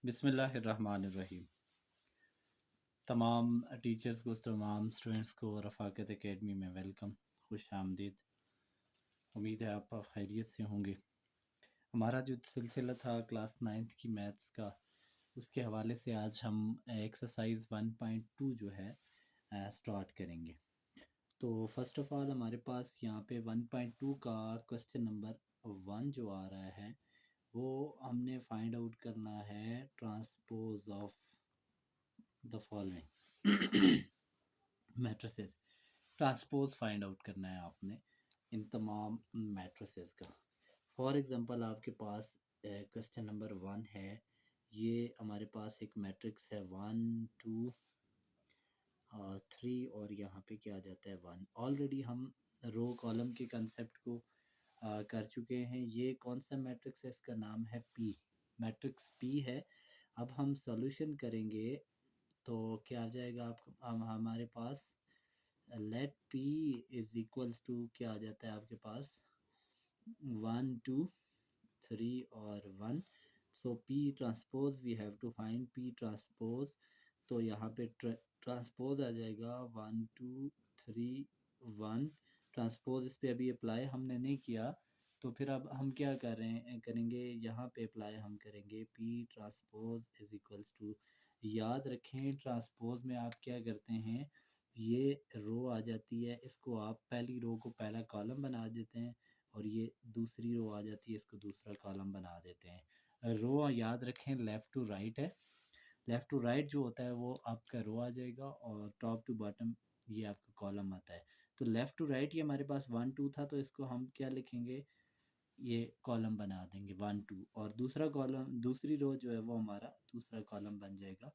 बिस्मिल्लाहिर्रहमानिर्रहीम। तमाम टीचर्स को, तमाम स्टूडेंट्स को रफ़ाकत एकेडमी में वेलकम, खुश आमदीद। उम्मीद है आप खैरियत से होंगे। हमारा जो सिलसिला था क्लास 9th की मैथ्स का, उसके हवाले से आज हम एक्सरसाइज 1.2 जो है स्टार्ट करेंगे। तो फर्स्ट ऑफ़ ऑल हमारे पास यहाँ पे 1.2 का क्वेश्चन नंबर 1 जो आ रहा है, वो हमने फाइंड आउट करना है transpose of the following matrices. Transpose find out करना है आपने इन तमाम मैट्रिसेस का। फॉर एग्जांपल आपके पास क्वेश्चन नंबर 1 है, ये हमारे पास एक मैट्रिक्स है 1 2 3 और यहाँ पे क्या आ जाता है 1। ऑलरेडी हम रो कॉलम के कंसेप्ट को कर चुके हैं। ये कौन सा मैट्रिक्स है? इसका नाम है पी, मैट्रिक्स पी है। अब हम सॉल्यूशन करेंगे तो क्या आ जाएगा आपका हमारे पास, let P is equals to क्या आ जाता है आपके पास 1 2 3 और 1। So P transpose we have to find P transpose. तो यहाँ पे ट्रांसपोज आ जाएगा 1 2 3 1। ट्रांसपोज इस पे अभी अप्लाई हमने नहीं किया, तो फिर अब हम क्या कर रहे हैं करेंगे, यहाँ पे अप्लाई हम करेंगे P transpose is equals to. याद रखें ट्रांसपोज में आप क्या करते हैं, ये रो आ जाती है, इसको आप पहली रो को पहला कॉलम बना देते हैं और ये दूसरी रो आ जाती है, इसको दूसरा कॉलम बना देते हैं। रो याद रखें लेफ़्ट टू राइट है, लेफ़्ट टू राइट जो होता है वो आपका रो आ जाएगा और टॉप टू बॉटम ये आपका कॉलम आता है। तो लेफ़्ट टू राइट ये हमारे पास 1 2 था, तो इसको हम क्या लिखेंगे, ये कॉलम बना देंगे 1 2 और दूसरा कॉलम दूसरी रो जो है वो हमारा दूसरा कॉलम बन जाएगा।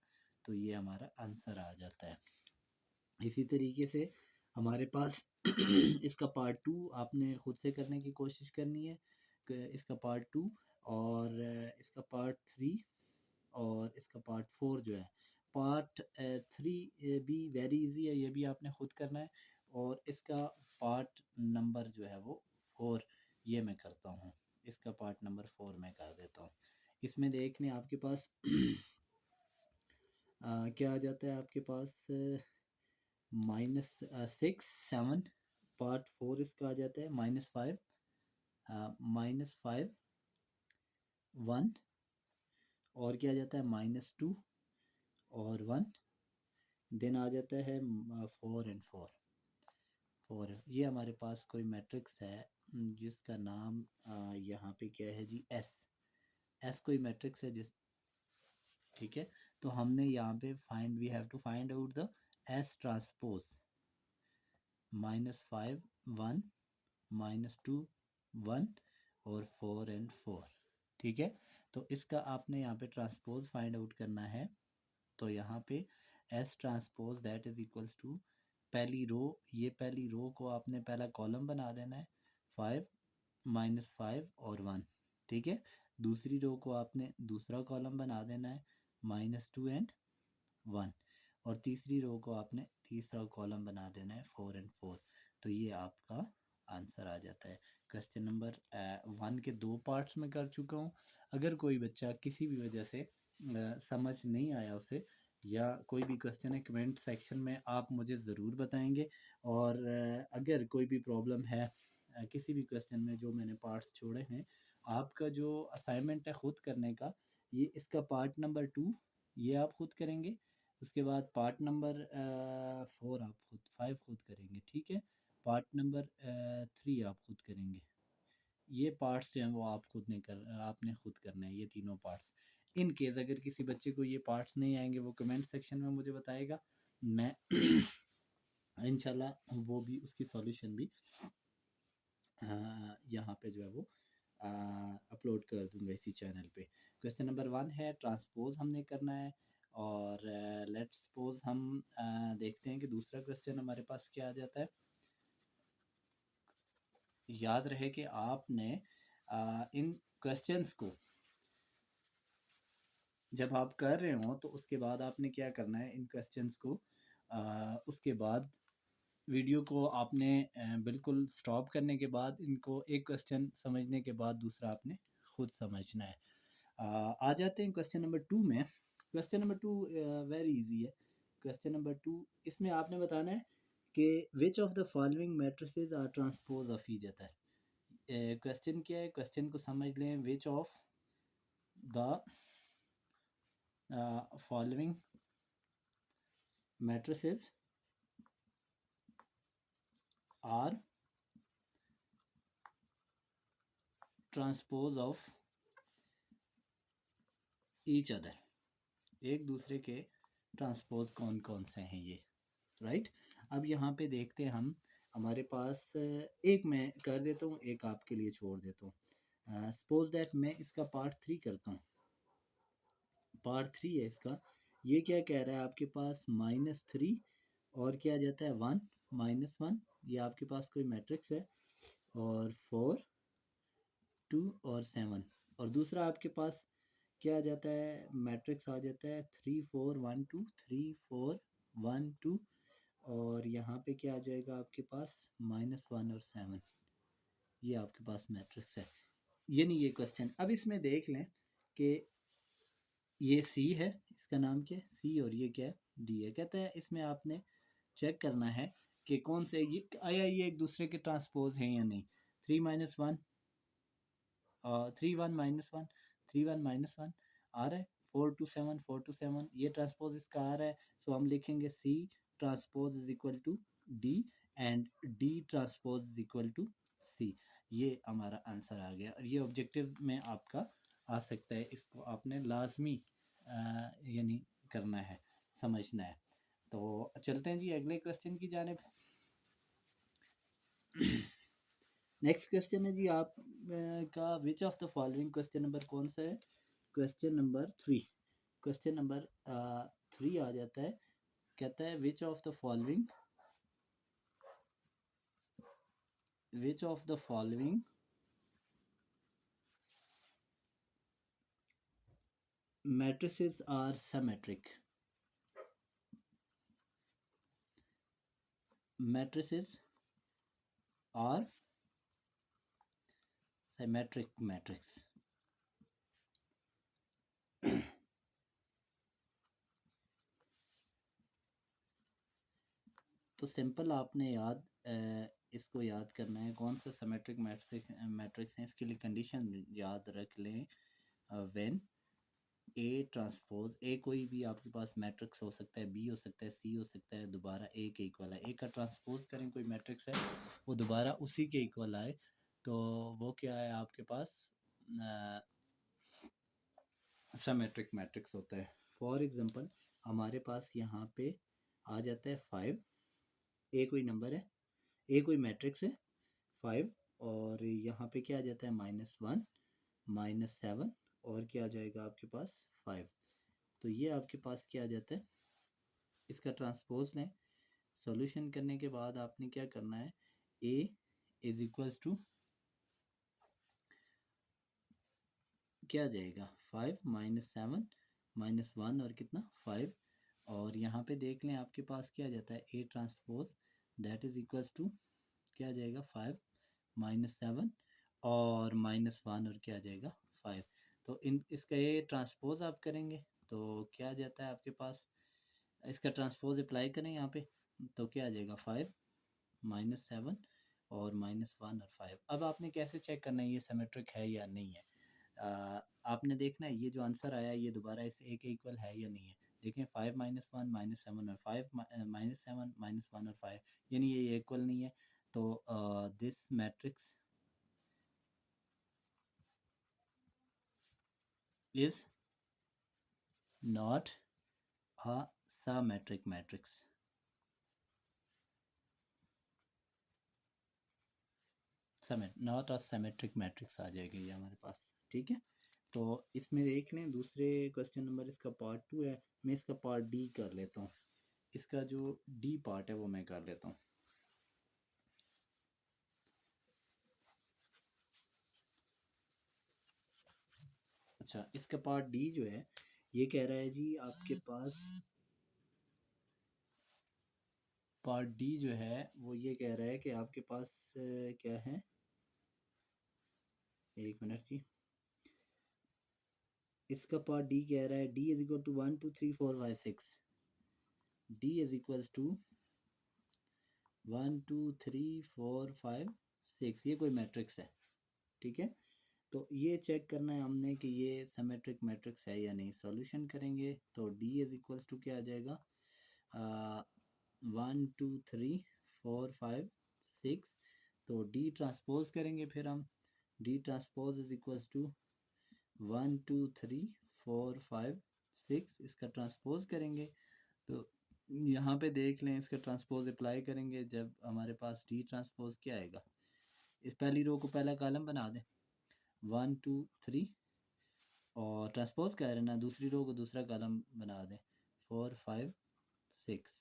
तो ये हमारा आंसर आ जाता है। इसी तरीके से हमारे पास इसका पार्ट 2 आपने ख़ुद से करने की कोशिश करनी है, इसका पार्ट 2 और इसका पार्ट 3 और इसका पार्ट 4 जो है। पार्ट 3 भी वेरी इजी है, ये भी आपने ख़ुद करना है। और इसका पार्ट नंबर जो है वो 4 ये मैं करता हूँ, इसका पार्ट नंबर 4 मैं कर देता हूँ। इसमें देखने आपके पास क्या आ जाता है आपके पास -6 7। पार्ट 4 इसका आ जाता है -5 -5 1 और क्या आ जाता है -2 और 1। देन आ जाता है 4 एंड 4। ये हमारे पास कोई मैट्रिक्स है जिसका नाम यहाँ पे क्या है जी, एस कोई मैट्रिक्स है जिस, ठीक है। तो हमने यहाँ पे we have to find out the S transpose -5 1 -2 1 और 4 एंड 4, ठीक है। तो इसका आपने यहाँ पे ट्रांसपोज फाइंड आउट करना है। तो यहाँ पे S transpose that is equals to पहली रो, ये पहली रो को आपने पहला कॉलम बना देना है 5 -5 और 1, ठीक है। दूसरी रो को आपने दूसरा कॉलम बना देना है -2 एंड 1 और तीसरी रो को आपने तीसरा कॉलम बना देना है 4 एंड 4। तो ये आपका आंसर आ जाता है। क्वेश्चन नंबर 1 के 2 पार्ट्स में कर चुका हूँ। अगर कोई बच्चा किसी भी वजह से समझ नहीं आया उसे, या कोई भी क्वेश्चन है, कमेंट सेक्शन में आप मुझे ज़रूर बताएंगे। और अगर कोई भी प्रॉब्लम है किसी भी क्वेश्चन में जो मैंने पार्ट्स छोड़े हैं, आपका जो असाइनमेंट है ख़ुद करने का, ये इसका पार्ट नंबर 2 ये आप ख़ुद करेंगे। उसके बाद पार्ट नंबर 4 आप खुद 5 खुद करेंगे, ठीक है। पार्ट नंबर 3 आप खुद करेंगे। ये पार्ट्स जो हैं वो आपने खुद करना है, ये तीनों पार्ट्स। इन केस अगर किसी बच्चे को ये पार्ट्स नहीं आएंगे, वो कमेंट सेक्शन में मुझे बताएगा, मैं इंशाल्लाह वो भी उसकी सॉल्यूशन भी यहाँ पे जो है वो अपलोड कर दूंगा इसी चैनल पे। क्वेश्चन नंबर 1 है, ट्रांसपोज हमने करना है। और लेट्स सपोज हम देखते हैं कि दूसरा क्वेश्चन हमारे पास क्या आ जाता है। याद रहे कि आपने इन क्वेश्चंस को जब आप कर रहे हो तो उसके बाद आपने क्या करना है, इन क्वेश्चंस को उसके बाद वीडियो को आपने बिल्कुल स्टॉप करने के बाद इनको एक क्वेश्चन समझने के बाद दूसरा आपने खुद समझना है। आ जाते हैं क्वेश्चन नंबर 2 में। क्वेश्चन नंबर 2 वेरी इजी है। क्वेश्चन नंबर 2, इसमें आपने बताना है कि which of the following matrices are transpose of each other. Question क्या है, क्वेश्चन को समझ लें। Which of the following matrices are transpose of each other, एक दूसरे के ट्रांसपोज कौन कौन से हैं ये, राइट। अब यहाँ पे देखते हैं हम, हमारे पास एक मैं कर देता हूँ, एक आपके लिए छोड़ देता हूँ। सपोज दैट मैं इसका पार्ट 3 करता हूँ। पार्ट 3 है इसका। ये क्या कह रहा है, आपके पास -3 और क्या आ जाता है 1 -1, ये आपके पास कोई मैट्रिक्स है, और 4 2 और 7। और दूसरा आपके पास क्या आ जाता है, मैट्रिक्स आ जाता है 3 4 1 2 3 4 1 2, और यहाँ पे क्या आ जाएगा आपके पास -1 और 7। ये आपके पास मैट्रिक्स है। ये नहीं, ये क्वेश्चन। अब इसमें देख लें कि ये सी है, इसका नाम क्या है सी, और ये क्या है डी है। कहता है इसमें आपने चेक करना है कि कौन से ये आया, ये एक दूसरे के ट्रांसपोज हैं या नहीं। 3 -1 3 1 -1 3 1 -1 आ रहा है। 4 2 7 4 2 7 ये ट्रांसपोज इसका आ रहा है। सो हम लिखेंगे C transpose is equal to D, and D transpose is equal to C. ये हमारा आंसर आ गया, और ये ऑब्जेक्टिव में आपका आ सकता है। इसको आपने लाजमी यानी करना है, समझना है। तो चलते हैं जी अगले क्वेश्चन की जानिब। नेक्स्ट क्वेश्चन है जी आप का, विच of the following, question number कौन सा है, क्वेश्चन नंबर 3। क्वेश्चन नंबर 3 आ जाता है, कहता है विच of the following matrices are symmetric। matrices are symmetric matrix। तो सिंपल आपने इसको याद करना है, कौन सा सिमेट्रिक मैट्रिक्स है। इसके लिए कंडीशन याद रख लें, व्हेन ए ट्रांसपोज, ए कोई भी आपके पास मैट्रिक्स हो सकता है, बी हो सकता है, सी हो सकता है, दोबारा ए के इक्वल है। ए का ट्रांसपोज करें कोई मैट्रिक्स है, वो दोबारा उसी के इक्वल आए, तो वो क्या है आपके पास सिमेट्रिक मैट्रिक्स होता है। फॉर एग्जांपल हमारे पास यहाँ पे आ जाता है 5, ए कोई नंबर है, ए कोई मैट्रिक्स है 5, और यहाँ पे क्या आ जाता है -1 -7, और क्या आ जाएगा आपके पास 5। तो ये आपके पास क्या आ जाता है, इसका ट्रांसपोज लें। सॉल्यूशन करने के बाद आपने क्या करना है, ए इज इक्वल्स टू क्या आ जाएगा 5 -7 -1 और कितना 5, और यहाँ पे देख लें आपके पास क्या आ जाता है A transpose, that is equals to क्या आ जाएगा 5 -7 और -1 और क्या आ जाएगा 5। तो इन इसका ये ट्रांसपोज आप करेंगे तो क्या आ जाता है आपके पास, इसका ट्रांसपोज अप्लाई करें यहाँ पे, तो क्या आ जाएगा 5 -7 और -1 और 5। अब आपने कैसे चेक करना है ये सिमेट्रिक है या नहीं है। आपने देखना है ये जो आंसर आया ये दोबारा इस ए के इक्वल है या नहीं है। देखें 5 -1 -7 और 5 -7 -1 और 5, यानी ये इक्वल नहीं है। तो this matrix is not a symmetric matrix. Not a symmetric matrix आ जाएगी ये हमारे पास, ठीक है। तो इसमें देख लें दूसरे क्वेश्चन नंबर, इसका पार्ट 2 है। मैं इसका पार्ट डी कर लेता हूँ, इसका जो डी पार्ट है वो मैं कर लेता हूँ। अच्छा, इसका पार्ट डी जो है ये कह रहा है जी आपके पास, पार्ट डी जो है वो ये कह रहा है कि आपके पास क्या है, एक मिनट जी, इसका पार्ट डी कह रहा है D is equal to 1 2 3 4 5 6, D is equals to 1 2 3 4 5 6, ये कोई मैट्रिक्स है, ठीक है। तो ये चेक करना है हमने कि ये सिमेट्रिक मैट्रिक्स है या नहीं। सॉल्यूशन करेंगे तो डी इज इक्वल्स टू क्या आ जाएगा, 1 2 3 4 5 6, तो डी ट्रांसपोज करेंगे फिर हम, D transpose is equals to 1 2 3 4 5 6, इसका ट्रांसपोज करेंगे तो यहाँ पे देख लें, इसका ट्रांसपोज अप्लाई करेंगे जब हमारे पास डी ट्रांसपोज क्या आएगा, इस पहली रो को पहला कॉलम बना दें 1 2 3, और ट्रांसपोज कह रहे हैं ना, दूसरी रो को दूसरा कॉलम बना दें 4 5 6,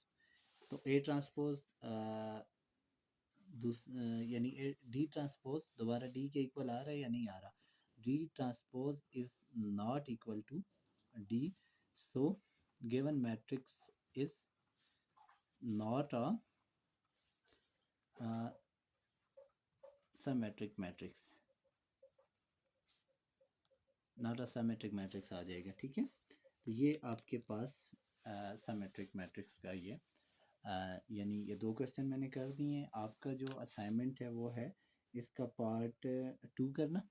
तो ए ट्रांसपोज यानी डी ट्रांसपोज दोबारा डी के इक्वल आ रहा है या नहीं आ रहा, D transpose is not equal to D, so given matrix is not a symmetric matrix, not a symmetric matrix आ जाएगा, ठीक है। तो ये आपके पास symmetric matrix का ये यानी ये दो क्वेश्चन मैंने कर दिए हैं। आपका जो असाइनमेंट है वो है इसका पार्ट 2 करना,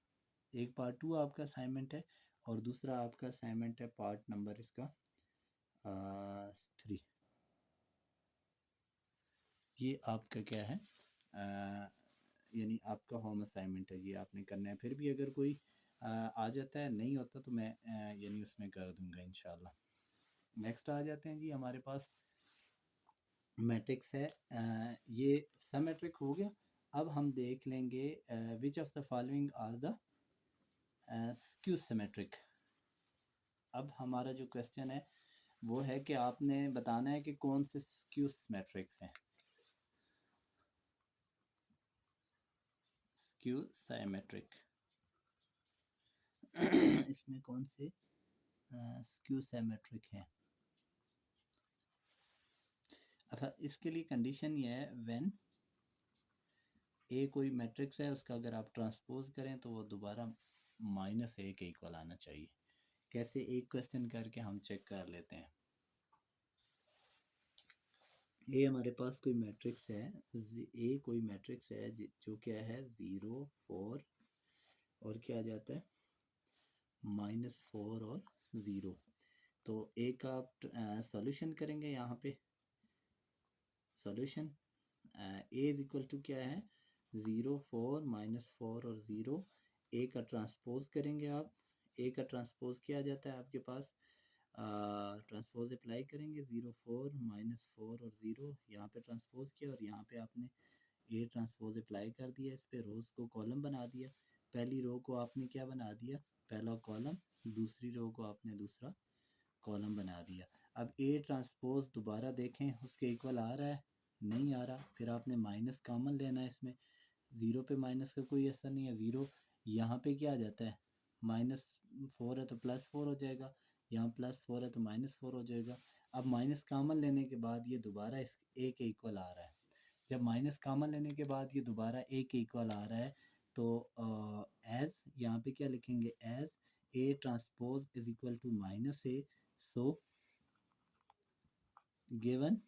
एक पार्ट 2 आपका असाइनमेंट है और दूसरा आपका असाइनमेंट है पार्ट नंबर इसका 3। ये आपका क्या है, यानी आपका होम असाइनमेंट है, ये आपने करना है। फिर भी अगर कोई आ जाता है, नहीं होता तो मैं यानी उसमें कर दूंगा इंशाल्लाह। नेक्स्ट आ जाते हैं जी, हमारे पास मैट्रिक्स है, ये सिमेट्रिक हो गया। अब हम देख लेंगे which of the following are the skew symmetric. अब हमारा जो क्वेश्चन है वो है कि आपने बताना है कि कौन से स्क्यू सिमेट्रिक्स हैं, स्क्यू सिमेट्रिक इसमें कौन से स्क्यू सिमेट्रिक हैं। अच्छा, इसके लिए कंडीशन ये है व्हेन ए कोई मैट्रिक्स है, उसका अगर आप ट्रांसपोज करें तो वो दोबारा माइनस ए के इक्वल आना चाहिए। कैसे, एक क्वेश्चन करके हम चेक कर लेते हैं। ये हमारे पास कोई मैट्रिक्स है, ए कोई मैट्रिक्स है जो क्या है 0 4 और क्या आ जाता है -4 और 0। तो एक आप सॉल्यूशन करेंगे यहाँ पे, solution A is equal to क्या है 0 4 -4 और 0, ए का ट्रांसपोज करेंगे आप, ए का ट्रांसपोज किया जाता है आपके पास, ट्रांसपोज अप्लाई करेंगे 0 4 -4 और 0, यहाँ पे ट्रांसपोज किया और यहाँ पे आपने ए ट्रांसपोज अप्लाई कर दिया, इस पे रोज़ को कॉलम बना दिया। पहली रो को आपने क्या बना दिया, पहला कॉलम, दूसरी रो को आपने दूसरा कॉलम बना दिया। अब ए ट्रांसपोज दोबारा देखें उसके इक्वल आ रहा है, नहीं आ रहा, फिर आपने माइनस कॉमन लेना है इसमें, ज़ीरो पे माइनस का कोई असर नहीं है, ज़ीरो यहाँ पे क्या आ जाता है -4 है तो +4 हो जाएगा, यहाँ +4 है तो -4 हो जाएगा। अब माइनस कॉमन लेने के बाद ये दोबारा इस ए के इक्वल आ रहा है, जब माइनस कॉमन लेने के बाद ये दोबारा ए के इक्वल आ रहा है तो एज यहाँ पे क्या लिखेंगे, as A transpose is equal to -a, so given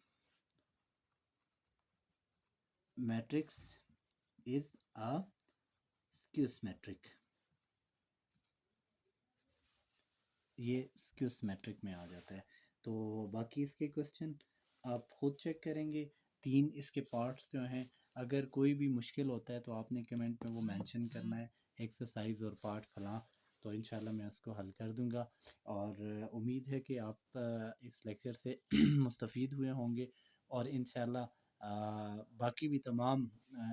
matrix is a skew symmetric. ये स्क्यू सिमेट्रिक में आ जाता है। तो बाकी इसके क्वेश्चन आप खुद चेक करेंगे, 3 इसके पार्ट्स जो हैं, अगर कोई भी मुश्किल होता है तो आपने कमेंट में वो मेंशन करना है, एक्सरसाइज और पार्ट फलां, तो इंशाल्लाह मैं उसको हल कर दूंगा। और उम्मीद है कि आप इस लेक्चर से मुस्तफ़ीद हुए होंगे और इंशाल्लाह बाकी भी तमाम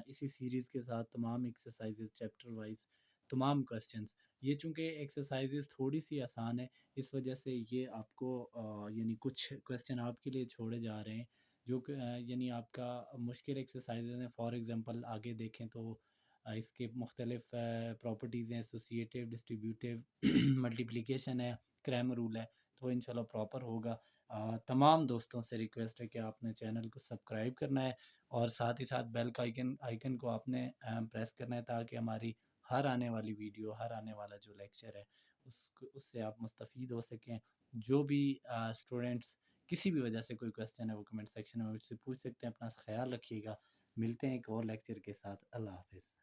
इसी सीरीज़ के साथ तमाम एक्सरसाइजेज चैप्टर वाइज तमाम क्वेश्चंस, ये चूँकि एक्सरसाइजेज थोड़ी सी आसान है इस वजह से ये आपको यानी कुछ क्वेश्चन आपके लिए छोड़े जा रहे हैं जो कि यानी आपका मुश्किल एक्सरसाइजेज हैं। फॉर एग्ज़ाम्पल आगे देखें तो इसके मुख्तलिफ प्रॉपर्टीज़ हैं, एसोसिएटिव, डिस्ट्रीब्यूटिव, मल्टीप्लिकेशन है, क्रैमर रूल है, तो इंशाल्लाह प्रॉपर होगा। तमाम दोस्तों से रिक्वेस्ट है कि आपने चैनल को सब्सक्राइब करना है और साथ ही साथ बेल का आइकन को आपने प्रेस करना है ताकि हमारी हर आने वाली वीडियो, हर आने वाला जो लेक्चर है उससे आप मुस्तफ़ीद हो सकें। जो भी स्टूडेंट्स किसी भी वजह से कोई क्वेश्चन है वो कमेंट सेक्शन में मुझसे पूछ सकते हैं। अपना ख़्याल रखिएगा। मिलते हैं एक और लेक्चर के साथ। अल्लाह हाफ़िज़।